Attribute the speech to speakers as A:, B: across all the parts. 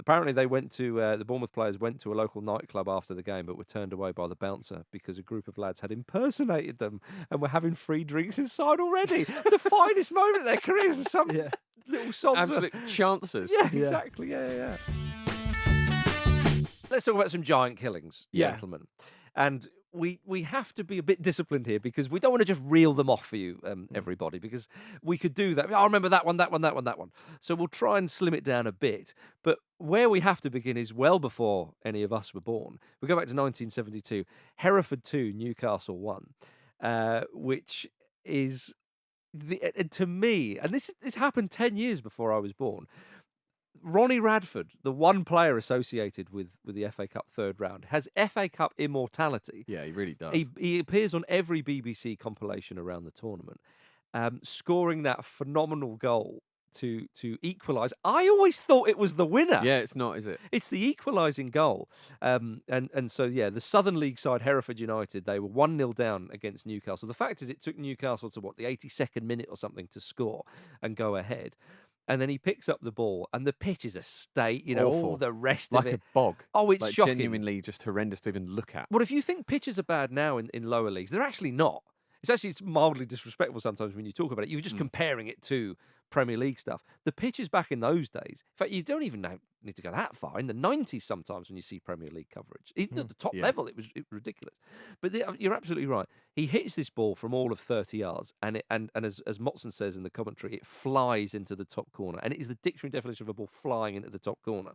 A: Apparently, they went to the Bournemouth players went to a local nightclub after the game, but were turned away by the bouncer because a group of lads had impersonated them and were having free drinks inside already. The finest moment of their careers. Some little sods.
B: Absolute chances.
A: Yeah, exactly. Yeah. Let's talk about some giant killings, gentlemen. And we have to be a bit disciplined here because we don't want to just reel them off for you, everybody, because we could do that. I remember that one. So we'll try and slim it down a bit. But where we have to begin is well before any of us were born. We go back to 1972, Hereford 2, Newcastle 1, which is, to me, and this happened 10 years before I was born, Ronnie Radford, the one player associated with the FA Cup third round, has FA Cup immortality.
B: Yeah, he really does.
A: He appears on every BBC compilation around the tournament, scoring that phenomenal goal to equalise. I always thought it was the winner.
B: Yeah, it's not, is it?
A: It's the equalising goal. And so, the Southern League side, Hereford United, they were 1-0 down against Newcastle. The fact is it took Newcastle to, the 82nd minute or something to score and go ahead. And then he picks up the ball, and the pitch is a state, all the rest of it.
B: Like a bog.
A: Oh, it's shocking.
B: Genuinely just horrendous to even look at.
A: Well, if you think pitches are bad now in lower leagues, they're actually not. It's mildly disrespectful sometimes when you talk about it. You're just comparing it to Premier League stuff. The pitches back in those days, in fact, you don't even need to go that far. In the 90s sometimes when you see Premier League coverage, even at the top level, it was ridiculous. But you're absolutely right. He hits this ball from all of 30 yards, and as Motson says in the commentary, it flies into the top corner. And it is the dictionary definition of a ball flying into the top corner.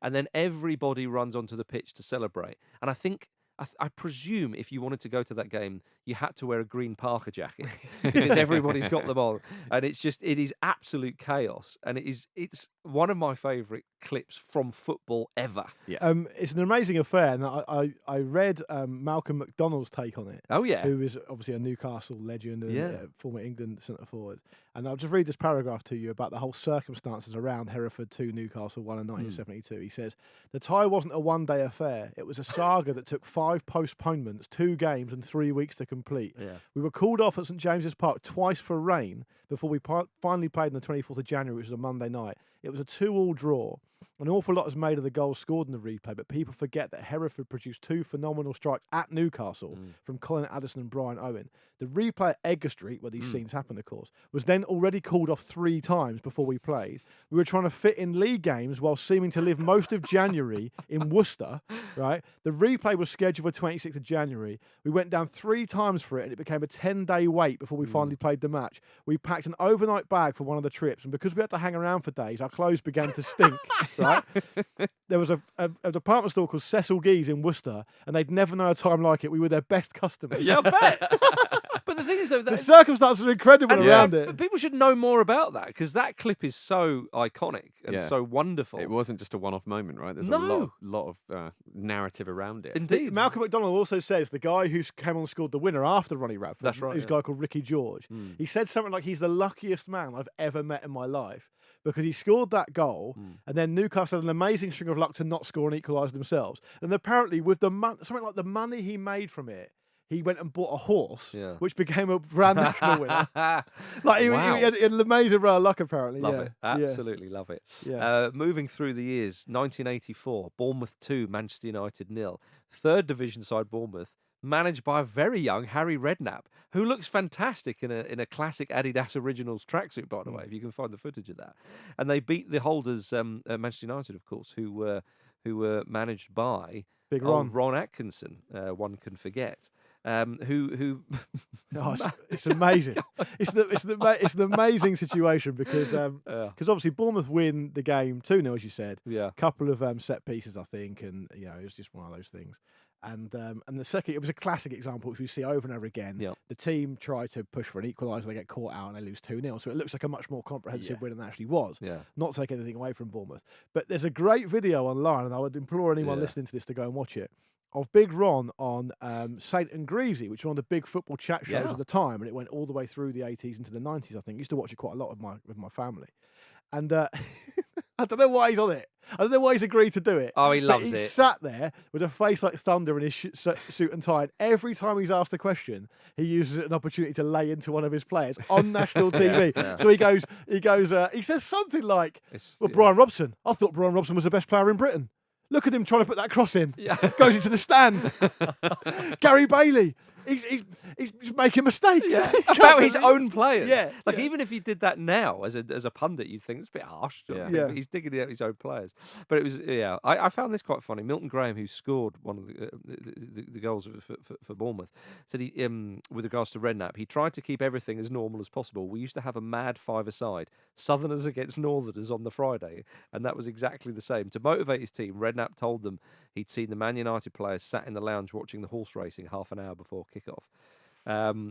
A: And then everybody runs onto the pitch to celebrate. And I presume if you wanted to go to that game, you had to wear a green Parker jacket because everybody's got the ball, and it is absolute chaos, and it's one of my favourite clips from football ever.
C: Yeah, it's an amazing affair, and I read Malcolm McDonald's take on it.
A: Oh yeah,
C: who is obviously a Newcastle legend and former England centre forward. And I'll just read this paragraph to you about the whole circumstances around Hereford 2, Newcastle 1 in 1972. He says, "The tie wasn't a one-day affair. It was a saga that took 5 postponements, 2 games and 3 weeks to complete.
A: Yeah.
C: We were called off at St James's Park twice for rain before we finally played on the 24th of January, which was a Monday night. It was a 2-2 draw. An awful lot is made of the goals scored in the replay, but people forget that Hereford produced 2 phenomenal strikes at Newcastle from Colin Addison and Brian Owen. The replay at Edgar Street, where these scenes happened, of course, was then already called off 3 times before we played. We were trying to fit in league games while seeming to live most of January in Worcester, right? The replay was scheduled for 26th of January. We went down 3 times for it, and it became a 10-day wait before we finally played the match. We packed an overnight bag for one of the trips, and because we had to hang around for days, our clothes began to stink, right? There was a department store called Cecil Gee's in Worcester, and they'd never known a time like it. We were their best customers."
A: Yeah, I bet. But the thing is, though,
C: the circumstances are incredible around it.
A: But people should know more about that because that clip is so iconic and so wonderful.
B: It wasn't just a one-off moment, right? There's a lot of narrative around it.
A: Indeed.
C: Malcolm McDonald also says the guy who came on and scored the winner after Ronnie Radford,
A: That's right,
C: who's a guy called Ricky George, he said something like he's the luckiest man I've ever met in my life, because he scored that goal, and then Newcastle had an amazing string of luck to not score and equalise themselves. And apparently, with something like the money he made from it, he went and bought a horse, which became a Grand National winner. Like he had an amazing run of luck, apparently.
A: Love it. Absolutely love it. Yeah. Moving through the years, 1984, Bournemouth 2, Manchester United 0. 3rd division side Bournemouth, managed by a very young Harry Redknapp, who looks fantastic in a classic Adidas Originals tracksuit, by the way, if you can find the footage of that. And they beat the holders, Manchester United, of course, who were managed by
C: Big Ron.
A: Ron Atkinson, one can forget. Who
C: it's amazing. It's an amazing situation because obviously Bournemouth win the game 2-0, as you said.
A: Yeah.
C: A couple of set pieces, I think, and it was just one of those things. And the second, it was a classic example which we see over and over again.
A: Yeah.
C: The team try to push for an equaliser, they get caught out and they lose 2-0. So it looks like a much more comprehensive win than it actually was.
A: Yeah.
C: Not taking anything away from Bournemouth. But there's a great video online, and I would implore anyone listening to this to go and watch it, of Big Ron on Saint and Greavesy, which was one of the big football chat shows at the time, and it went all the way through the 80s into the 90s, I think. Used to watch it quite a lot with my family. And I don't know why he's on it. I don't know why he's agreed to do it.
A: Oh, he
C: but
A: loves
C: he's
A: it.
C: sat there with a face like thunder in his suit and tie. And every time he's asked a question, he uses it as an opportunity to lay into one of his players on national TV.
A: yeah.
C: So he says something like,
A: It's-
C: "Well,
A: yeah.
C: Brian Robson. I thought Brian Robson was the best player in Britain. Look at him trying to put that cross in.
A: Yeah.
C: Goes into the stand. Gary Bailey. He's making mistakes.
A: Yeah.
C: He can't
A: About his
C: believe-
A: own players.
C: Yeah,
A: Like
C: yeah.
A: even if he did that now as a pundit, you'd think it's a bit harsh.
B: Yeah.
C: Yeah.
A: But he's digging out his own players. But it was I found this quite funny. Milton Graham, who scored one of the goals for Bournemouth, said he with regards to Redknapp, he tried to keep everything as normal as possible. We used to have a mad five-a-side, Southerners against Northerners on the Friday, and that was exactly the same. To motivate his team, Redknapp told them he'd seen the Man United players sat in the lounge watching the horse racing half an hour before kickoff.